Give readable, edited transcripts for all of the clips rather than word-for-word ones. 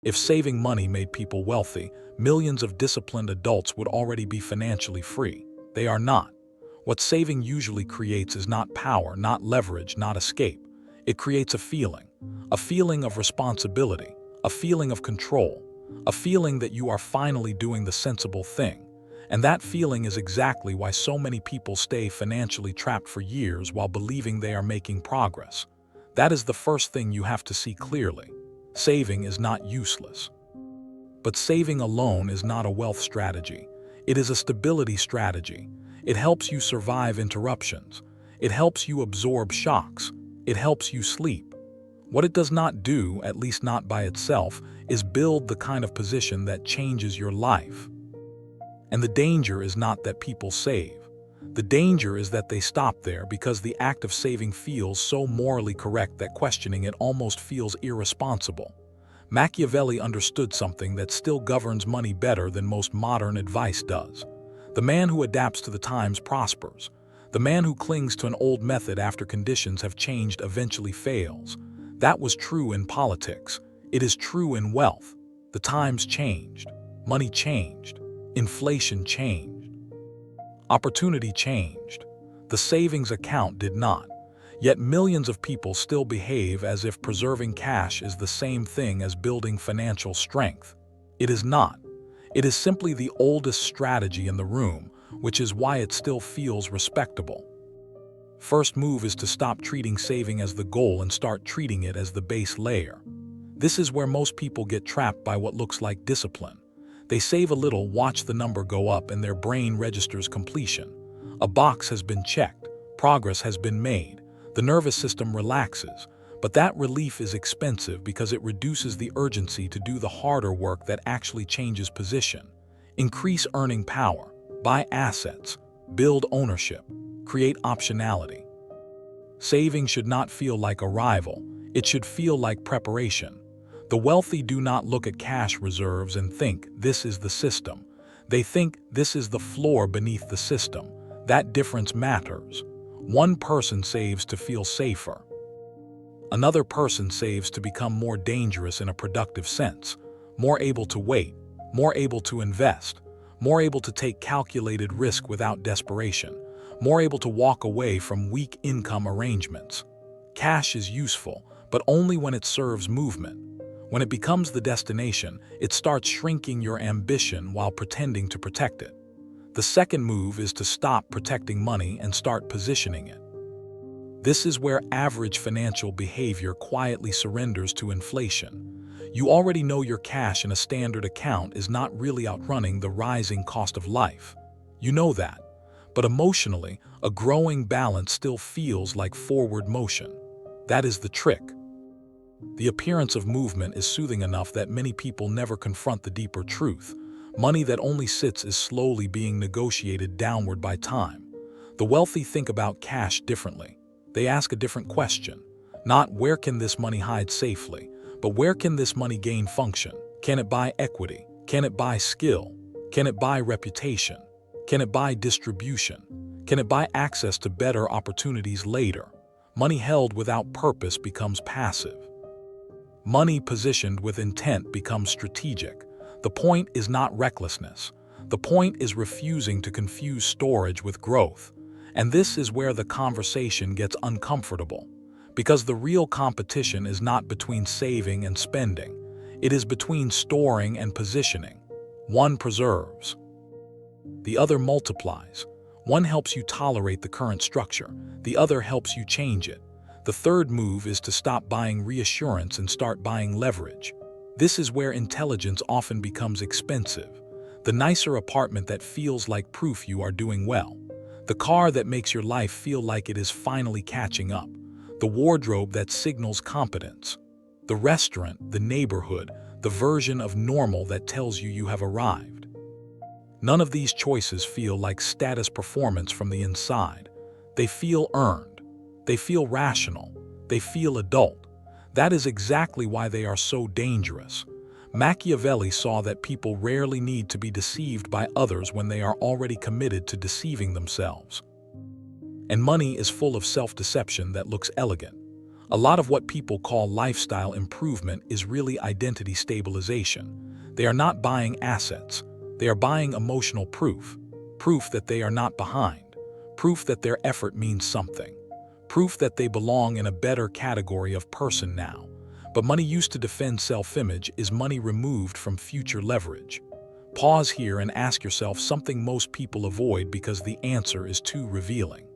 If saving money made people wealthy, millions of disciplined adults would already be financially free. They are not. What saving usually creates is not power, not leverage, not escape. It creates a feeling of responsibility, a feeling of control, a feeling that you are finally doing the sensible thing. And that feeling is exactly why so many people stay financially trapped for years while believing they are making progress. That is the first thing you have to see clearly. Saving is not useless. But saving alone is not a wealth strategy. It is a stability strategy. It helps you survive interruptions. It helps you absorb shocks. It helps you sleep. What it does not do, at least not by itself, is build the kind of position that changes your life. And the danger is not that people save. The danger is that they stop there because the act of saving feels so morally correct that questioning it almost feels irresponsible. Machiavelli understood something that still governs money better than most modern advice does. The man who adapts to the times prospers. The man who clings to an old method after conditions have changed eventually fails. That was true in politics. It is true in wealth. The times changed. Money changed. Inflation changed. Opportunity changed. The savings account did not. Yet millions of people still behave as if preserving cash is the same thing as building financial strength. It is not. It is simply the oldest strategy in the room, which is why it still feels respectable. First move is to stop treating saving as the goal and start treating it as the base layer. This is where most people get trapped by what looks like discipline. They save a little, watch the number go up, and their brain registers completion. A box has been checked. Progress has been made. The nervous system relaxes. But that relief is expensive because it reduces the urgency to do the harder work that actually changes position. Increase earning power. Buy assets. Build ownership. Create optionality. Saving should not feel like arrival. It should feel like preparation. The wealthy do not look at cash reserves and think, this is the system. They think, this is the floor beneath the system. That difference matters. One person saves to feel safer. Another person saves to become more dangerous in a productive sense, more able to wait, more able to invest, more able to take calculated risk without desperation, more able to walk away from weak income arrangements. Cash is useful, but only when it serves movement. When it becomes the destination, it starts shrinking your ambition while pretending to protect it. The second move is to stop protecting money and start positioning it. This is where average financial behavior quietly surrenders to inflation. You already know your cash in a standard account is not really outrunning the rising cost of life. You know that. But emotionally, a growing balance still feels like forward motion. That is the trick. The appearance of movement is soothing enough that many people never confront the deeper truth. Money that only sits is slowly being negotiated downward by time. The wealthy think about cash differently. They ask a different question. Not where can this money hide safely, but where can this money gain function? Can it buy equity? Can it buy skill? Can it buy reputation? Can it buy distribution? Can it buy access to better opportunities later? Money held without purpose becomes passive. Money positioned with intent becomes strategic. The point is not recklessness. The point is refusing to confuse storage with growth. And this is where the conversation gets uncomfortable. Because the real competition is not between saving and spending. It is between storing and positioning. One preserves. The other multiplies. One helps you tolerate the current structure. The other helps you change it. The third move is to stop buying reassurance and start buying leverage. This is where intelligence often becomes expensive. The nicer apartment that feels like proof you are doing well. The car that makes your life feel like it is finally catching up. The wardrobe that signals competence. The restaurant, the neighborhood, the version of normal that tells you you have arrived. None of these choices feel like status performance from the inside. They feel earned. They feel rational. They feel adult. That is exactly why they are so dangerous. Machiavelli saw that people rarely need to be deceived by others when they are already committed to deceiving themselves. And money is full of self-deception that looks elegant. A lot of what people call lifestyle improvement is really identity stabilization. They are not buying assets. They are buying emotional proof. Proof that they are not behind. Proof that their effort means something. Proof that they belong in a better category of person now. But money used to defend self-image is money removed from future leverage. Pause here and ask yourself something most people avoid because the answer is too revealing.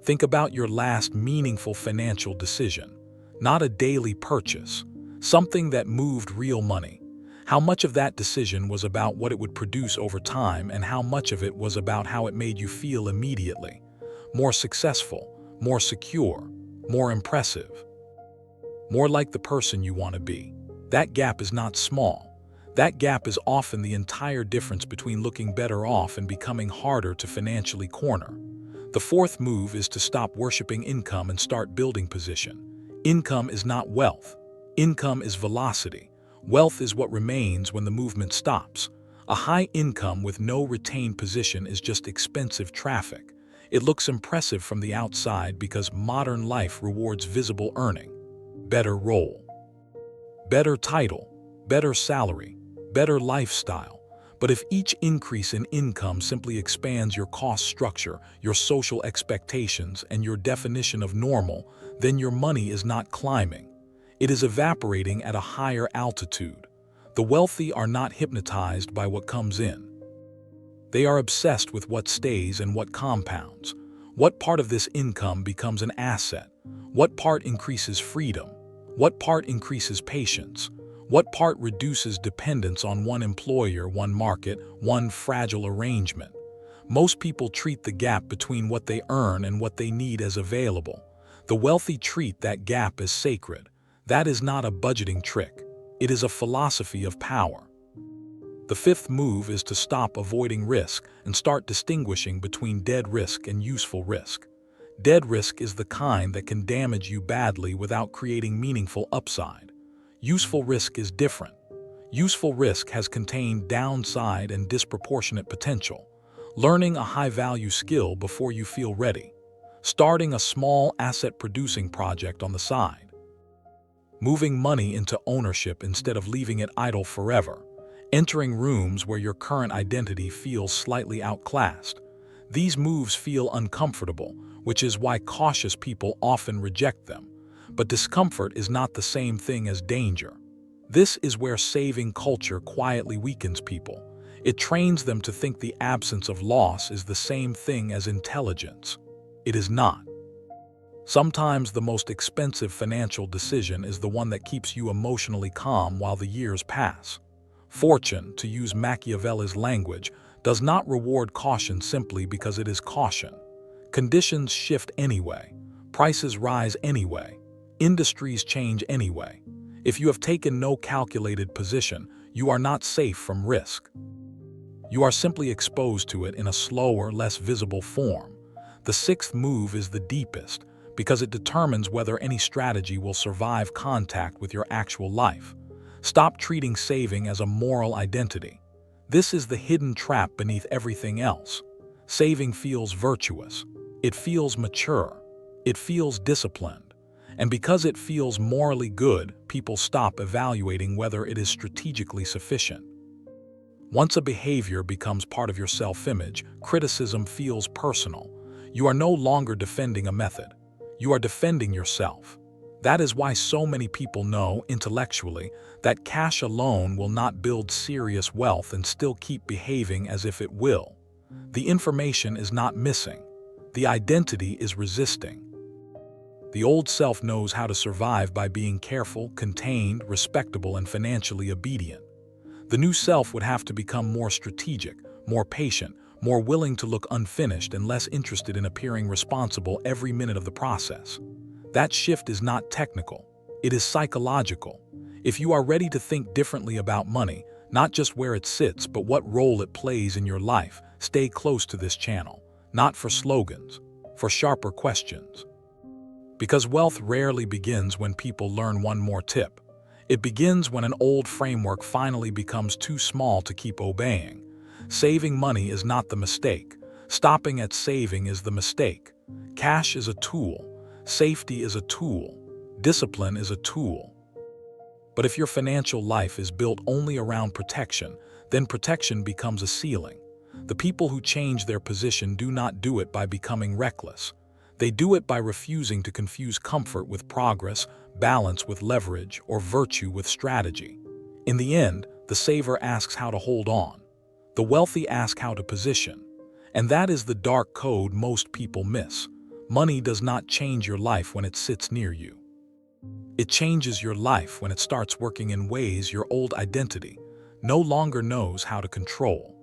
Think about your last meaningful financial decision, not a daily purchase, something that moved real money. How much of that decision was about what it would produce over time, and how much of it was about how it made you feel immediately? More successful, more secure, more impressive, more like the person you want to be. That gap is not small. That gap is often the entire difference between looking better off and becoming harder to financially corner. The fourth move is to stop worshiping income and start building position. Income is not wealth. Income is velocity. Wealth is what remains when the movement stops. A high income with no retained position is just expensive traffic. It looks impressive from the outside because modern life rewards visible earning. Better role, better title, better salary, better lifestyle. But if each increase in income simply expands your cost structure, your social expectations, and your definition of normal, then your money is not climbing. It is evaporating at a higher altitude. The wealthy are not hypnotized by what comes in. They are obsessed with what stays and what compounds. What part of this income becomes an asset? What part increases freedom? What part increases patience? What part reduces dependence on one employer, one market, one fragile arrangement? Most people treat the gap between what they earn and what they need as available. The wealthy treat that gap as sacred. That is not a budgeting trick. It is a philosophy of power. The fifth move is to stop avoiding risk and start distinguishing between dead risk and useful risk. Dead risk is the kind that can damage you badly without creating meaningful upside. Useful risk is different. Useful risk has contained downside and disproportionate potential. Learning a high-value skill before you feel ready. Starting a small asset-producing project on the side. Moving money into ownership instead of leaving it idle forever. Entering rooms where your current identity feels slightly outclassed. These moves feel uncomfortable, which is why cautious people often reject them. But discomfort is not the same thing as danger. This is where saving culture quietly weakens people. It trains them to think the absence of loss is the same thing as intelligence. It is not. Sometimes the most expensive financial decision is the one that keeps you emotionally calm while the years pass. Fortune, to use Machiavelli's language, does not reward caution simply because it is caution. Conditions shift anyway. Prices rise anyway. Industries change anyway. If you have taken no calculated position, you are not safe from risk. You are simply exposed to it in a slower, less visible form. The sixth move is the deepest, because it determines whether any strategy will survive contact with your actual life. Stop treating saving as a moral identity. This is the hidden trap beneath everything else. Saving feels virtuous. It feels mature. It feels disciplined. And because it feels morally good, people stop evaluating whether it is strategically sufficient. Once a behavior becomes part of your self-image, criticism feels personal. You are no longer defending a method. You are defending yourself. That is why so many people know, intellectually, that cash alone will not build serious wealth and still keep behaving as if it will. The information is not missing. The identity is resisting. The old self knows how to survive by being careful, contained, respectable, and financially obedient. The new self would have to become more strategic, more patient, more willing to look unfinished, and less interested in appearing responsible every minute of the process. That shift is not technical. It is psychological. If you are ready to think differently about money, not just where it sits, but what role it plays in your life, stay close to this channel. Not for slogans, for sharper questions. Because wealth rarely begins when people learn one more tip. It begins when an old framework finally becomes too small to keep obeying. Saving money is not the mistake. Stopping at saving is the mistake. Cash is a tool. Safety is a tool. Discipline is a tool. But if your financial life is built only around protection, then protection becomes a ceiling. The people who change their position do not do it by becoming reckless. They do it by refusing to confuse comfort with progress, balance with leverage, or virtue with strategy. In the end, the saver asks how to hold on. The wealthy ask how to position. And that is the dark code most people miss. Money does not change your life when it sits near you. It changes your life when it starts working in ways your old identity no longer knows how to control.